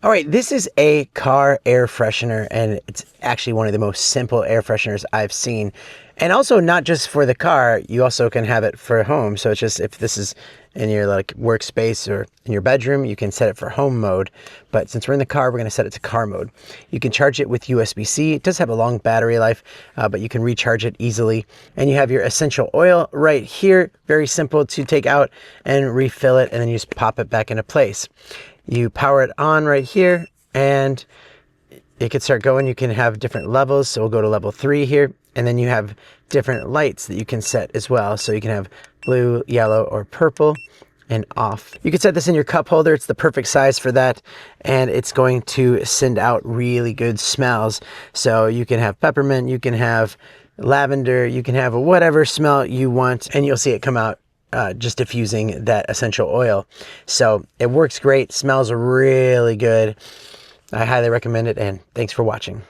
All right, this is a car air freshener, and it's actually one of the most simple air fresheners I've seen. And also not just for the car, you also can have it for home. So it's just, if this is in your like workspace or in your bedroom, you can set it for home mode. But since we're in the car, we're gonna set it to car mode. You can charge it with USB-C. It does have a long battery life, but you can recharge it easily. And you have your essential oil right here. Very simple to take out and refill it, and then you just pop it back into place. You power it on right here and it can start going. You can have different levels. So we'll go to level 3 here. And then you have different lights that you can set as well. So you can have blue, yellow, or purple and off. You can set this in your cup holder. It's the perfect size for that. And it's going to send out really good smells. So you can have peppermint, you can have lavender, you can have whatever smell you want, and you'll see it come out just diffusing that essential oil. So it works great, smells really good. I highly recommend it, and thanks for watching.